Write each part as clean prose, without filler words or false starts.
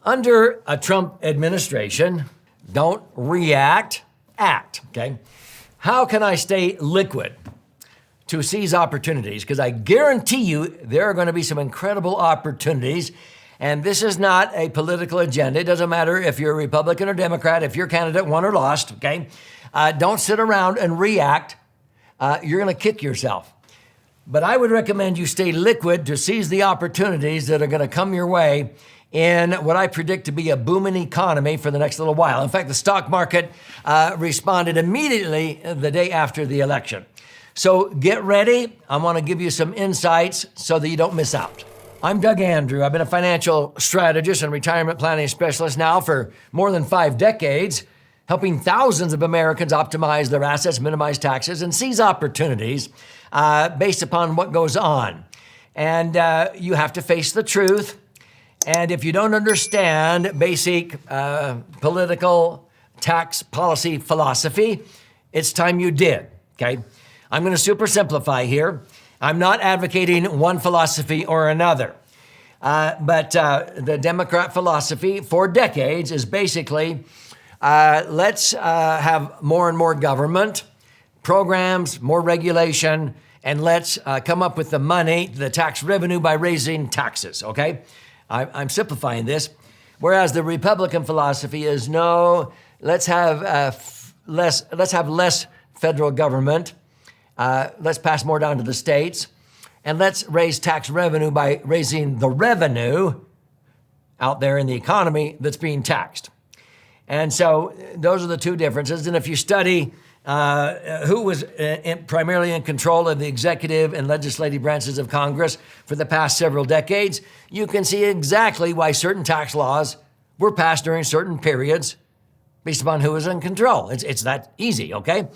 Under a Trump administration, don't react, act, okay? How can I stay liquid to seize opportunities? Because I guarantee you there are going to be some incredible opportunities. And this is not a political agenda. It doesn't matter if you're a Republican or Democrat, if your candidate won or lost, okay? Don't sit around and react. You're going to kick yourself. But I would recommend you stay liquid to seize the opportunities that are going to come your way in what I predict to be a booming economy for the next little while. In fact, the stock market responded immediately the day after the election. So get ready. I want to give you some insights so that you don't miss out. I'm Doug Andrew. I've been a financial strategist and retirement planning specialist now for more than 5 decades, helping thousands of Americans optimize their assets, minimize taxes, and seize opportunities based upon what goes on. And you have to face the truth. And if you don't understand basic political tax policy philosophy, it's time you did, okay? I'm going to super simplify here. I'm not advocating one philosophy or another. But the Democrat philosophy for decades is basically, let's have more and more government, programs, more regulation, and let's come up with the money, the tax revenue by raising taxes, okay? I'm simplifying this. Whereas the Republican philosophy is no, let's have less federal government. Let's pass more down to the states, and let's raise tax revenue by raising the revenue out there in the economy that's being taxed. And so those are the two differences. And if you study who was primarily in control of the executive and legislative branches of Congress for the past several decades, you can see exactly why certain tax laws were passed during certain periods based upon who was in control. It's that easy, okay?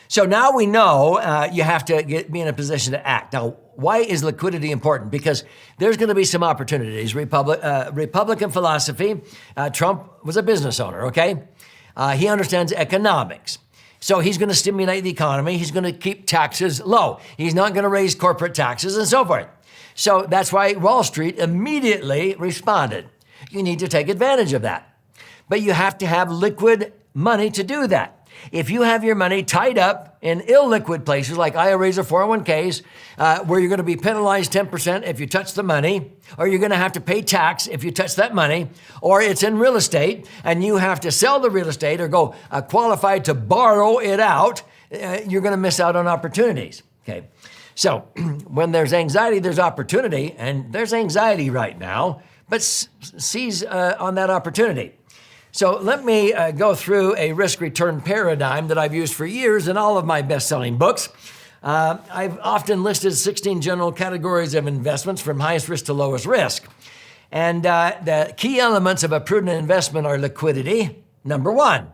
So now we know you have to be in a position to act. Now, why is liquidity important? Because there's going to be some opportunities. Republican philosophy, Trump was a business owner, okay? He understands economics. So he's going to stimulate the economy. He's going to keep taxes low. He's not going to raise corporate taxes and so forth. So that's why Wall Street immediately responded. You need to take advantage of that. But you have to have liquid money to do that. If you have your money tied up in illiquid places like IRAs or 401ks, where you're going to be penalized 10% if you touch the money, or you're going to have to pay tax if you touch that money, or it's in real estate and you have to sell the real estate or go qualified to borrow it out, you're going to miss out on opportunities. Okay. So when there's anxiety, there's opportunity, and there's anxiety right now, but seize on that opportunity. So let me go through a risk-return paradigm that I've used for years in all of my best-selling books. I've often listed 16 general categories of investments from highest risk to lowest risk. And the key elements of a prudent investment are liquidity, number 1.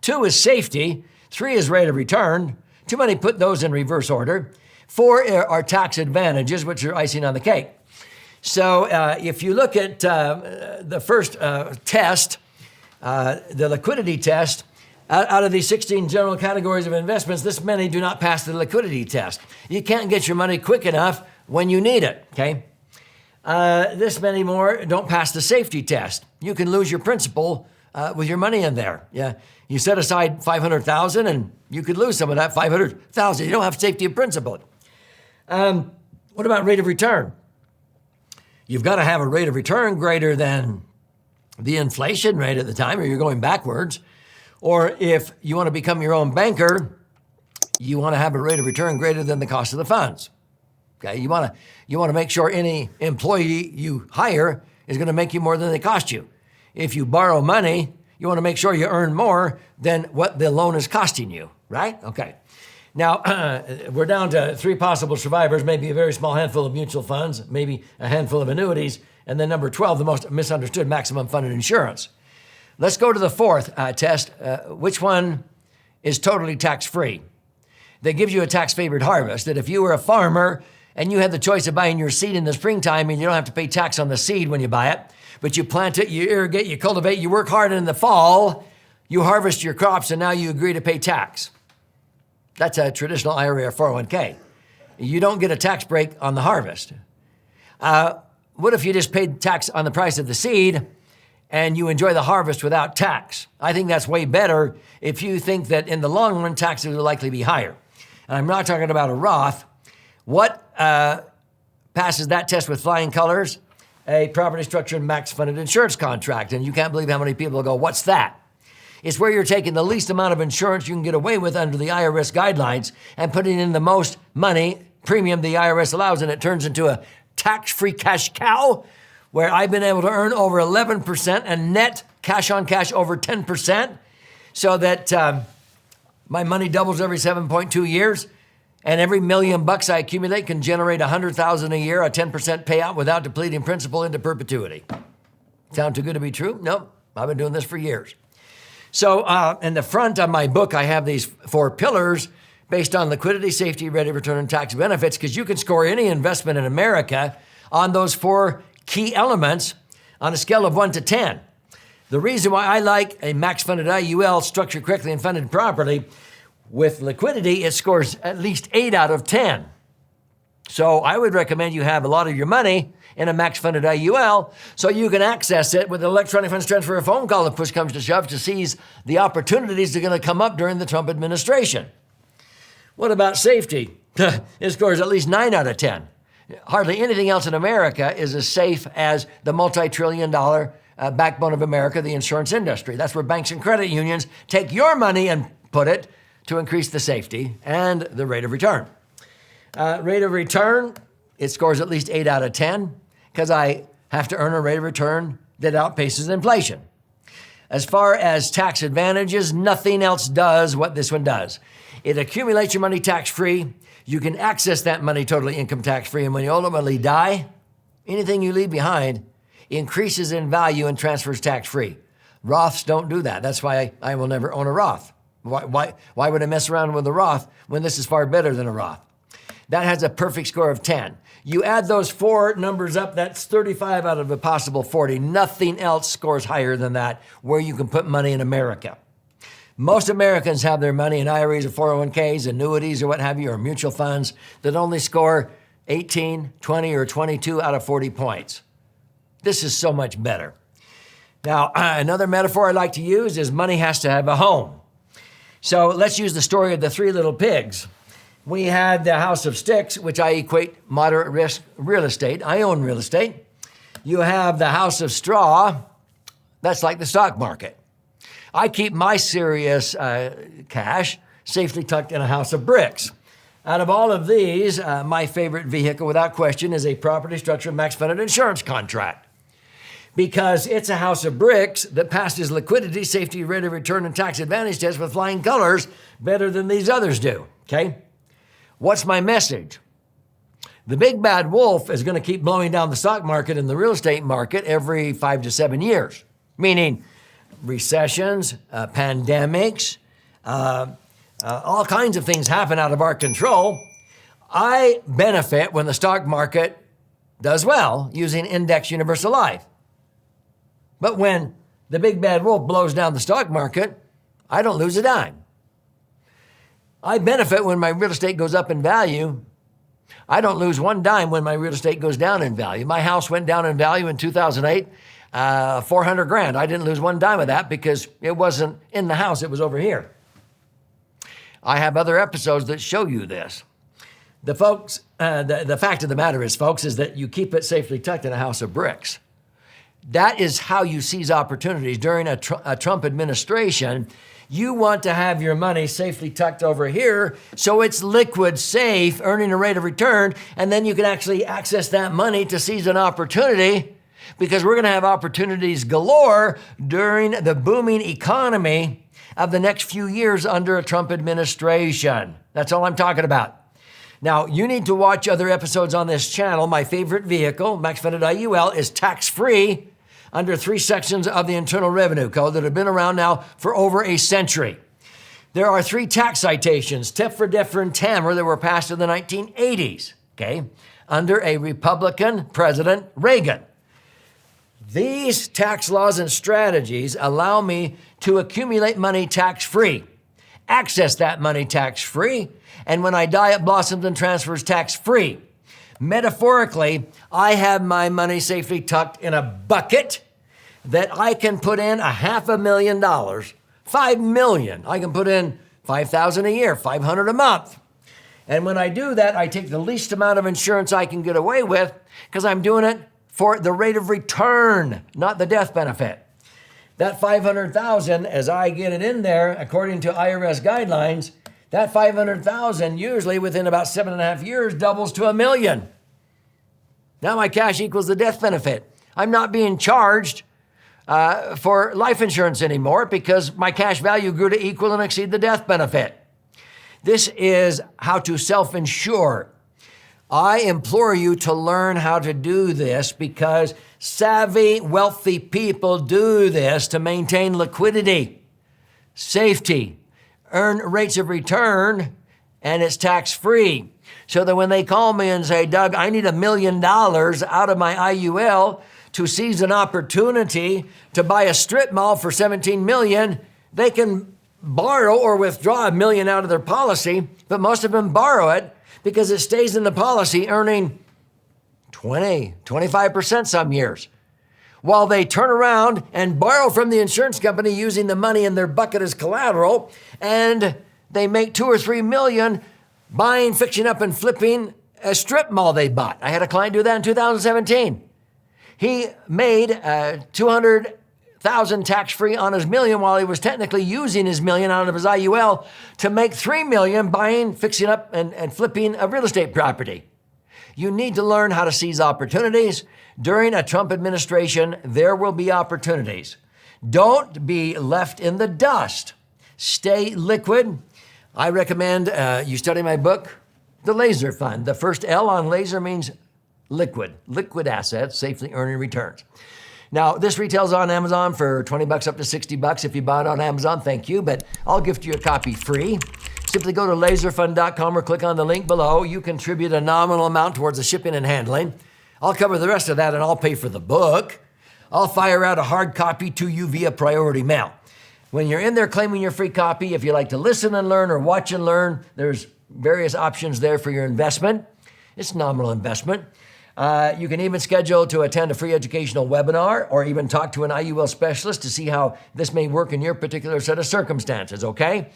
2 is safety. 3 is rate of return. Too many put those in reverse order. 4 are tax advantages, which are icing on the cake. So if you look at the first test, the liquidity test, out of these 16 general categories of investments, this many do not pass the liquidity test. You can't get your money quick enough when you need it, okay? This many more don't pass the safety test. You can lose your principal with your money in there. Yeah, you set aside $500,000 and you could lose some of that $500,000. You don't have safety of principal. What about rate of return? You've got to have a rate of return greater than the inflation rate at the time, or you're going backwards. Or if you want to become your own banker, you want to have a rate of return greater than the cost of the funds. Okay, you want to make sure any employee you hire is going to make you more than they cost you. If you borrow money, you want to make sure you earn more than what the loan is costing you, right? Okay. Now, we're down to 3 possible survivors, maybe a very small handful of mutual funds, maybe a handful of annuities, and then number 12, the most misunderstood, maximum funded insurance. Let's go to the 4th test. Which one is totally tax-free? That gives you a tax-favored harvest, that if you were a farmer and you had the choice of buying your seed in the springtime and you don't have to pay tax on the seed when you buy it, but you plant it, you irrigate, you cultivate, you work hard, and in the fall, you harvest your crops and now you agree to pay tax. That's a traditional IRA or 401k. You don't get a tax break on the harvest. What if you just paid tax on the price of the seed and you enjoy the harvest without tax. I think that's way better if you think that in the long run, taxes will likely be higher. And I'm not talking about a Roth. What passes that test with flying colors? A property structured max funded insurance contract. And you can't believe how many people go, what's that? It's where you're taking the least amount of insurance you can get away with under the IRS guidelines and putting in the most money premium the IRS allows, and it turns into a tax-free cash cow where I've been able to earn over 11% and net cash on cash over 10%, so that my money doubles every 7.2 years, and every $1 million I accumulate can generate $100,000 a year, a 10% payout without depleting principal into perpetuity. Sound too good to be true? Nope. I've been doing this for years. So in the front of my book, I have these 4 pillars based on liquidity, safety, rate of return, and tax benefits, because you can score any investment in America on those 4 key elements on a scale of 1 to 10. The reason why I like a max-funded IUL structured correctly and funded properly, with liquidity, it scores at least 8 out of 10. So I would recommend you have a lot of your money in a max-funded IUL so you can access it with an electronic funds transfer or phone call if push comes to shove to seize the opportunities that are going to come up during the Trump administration. What about safety? It scores at least 9 out of 10. Hardly anything else in America is as safe as the multi-trillion-dollar backbone of America, the insurance industry. That's where banks and credit unions take your money and put it to increase the safety and the rate of return. Rate of return, it scores at least 8 out of 10 because I have to earn a rate of return that outpaces inflation. As far as tax advantages, nothing else does what this one does. It accumulates your money tax-free. You can access that money totally income tax-free. And when you ultimately die, anything you leave behind increases in value and transfers tax-free. Roths don't do that. That's why I will never own a Roth. Why would I mess around with a Roth when this is far better than a Roth? That has a perfect score of 10. You add those 4 numbers up, that's 35 out of a possible 40. Nothing else scores higher than that where you can put money in America. Most Americans have their money in IRAs or 401ks, annuities or what have you, or mutual funds that only score 18, 20, or 22 out of 40 points. This is so much better. Now, another metaphor I like to use is money has to have a home. So let's use the story of the 3 little pigs. We had the house of sticks, which I equate moderate risk real estate. I own real estate. You have the house of straw. That's like the stock market. I keep my serious cash safely tucked in a house of bricks. Out of all of these, my favorite vehicle, without question, is a property structured max funded insurance contract. Because it's a house of bricks that passes liquidity, safety, rate of return, and tax advantage tests with flying colors better than these others do, okay? What's my message? The big bad wolf is going to keep blowing down the stock market and the real estate market every 5 to 7 years, meaning recessions, pandemics, all kinds of things happen out of our control. I benefit when the stock market does well using Index Universal Life. But when the big bad wolf blows down the stock market, I don't lose a dime. I benefit when my real estate goes up in value. I don't lose one dime when my real estate goes down in value. My house went down in value in 2008, $400,000. I didn't lose one dime of that because it wasn't in the house, it was over here. I have other episodes that show you this. The fact of the matter is, folks, is that you keep it safely tucked in a house of bricks. That is how you seize opportunities. During a Trump administration, you want to have your money safely tucked over here so it's liquid, safe, earning a rate of return, and then you can actually access that money to seize an opportunity, because we're going to have opportunities galore during the booming economy of the next few years under a Trump administration. That's all I'm talking about. Now, you need to watch other episodes on this channel. My favorite vehicle, Max Funded IUL, is tax-free under 3 sections of the Internal Revenue Code that have been around now for over a century. There are 3 tax citations, TIF, DEFRA, and TAMR, that were passed in the 1980s, okay, under a Republican President Reagan. These tax laws and strategies allow me to accumulate money tax-free, access that money tax-free, and when I die, it blossoms and transfers tax-free. Metaphorically, I have my money safely tucked in a bucket that I can put in $500,000, $5 million. I can put in $5,000 a year, $500 a month. And when I do that, I take the least amount of insurance I can get away with because I'm doing it for the rate of return, not the death benefit. That $500,000, as I get it in there, according to IRS guidelines, that $500,000 usually within about 7.5 years doubles to $1 million. Now my cash equals the death benefit. I'm not being charged for life insurance anymore because my cash value grew to equal and exceed the death benefit. This is how to self-insure. I implore you to learn how to do this because savvy, wealthy people do this to maintain liquidity, safety, earn rates of return, and it's tax-free. So that when they call me and say, Doug, I need $1 million out of my IUL to seize an opportunity to buy a strip mall for $17 million, they can borrow or withdraw $1 million out of their policy, but most of them borrow it because it stays in the policy earning 20, 25% some years, while they turn around and borrow from the insurance company using the money in their bucket as collateral, and they make 2 or 3 million buying, fixing up, and flipping a strip mall they bought. I had a client do that in 2017. He made $200,000 tax-free on his $1 million while he was technically using his $1 million out of his IUL to make $3 million buying, fixing up, and flipping a real estate property. You need to learn how to seize opportunities. During a Trump administration, there will be opportunities. Don't be left in the dust. Stay liquid. I recommend you study my book, The Laser Fund. The first L on laser means liquid assets, safely earning returns. Now, this retails on Amazon for $20 up to $60. If you buy it on Amazon, thank you, but I'll gift you a copy free. Simply go to laserfund.com or click on the link below. You contribute a nominal amount towards the shipping and handling. I'll cover the rest of that and I'll pay for the book. I'll fire out a hard copy to you via priority mail. When you're in there claiming your free copy, if you like to listen and learn or watch and learn, there's various options there for your investment. It's nominal investment. You can even schedule to attend a free educational webinar or even talk to an IUL specialist to see how this may work in your particular set of circumstances, okay?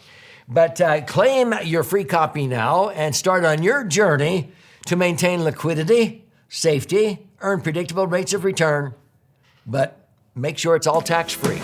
But claim your free copy now and start on your journey to maintain liquidity, safety, earn predictable rates of return, but make sure it's all tax-free.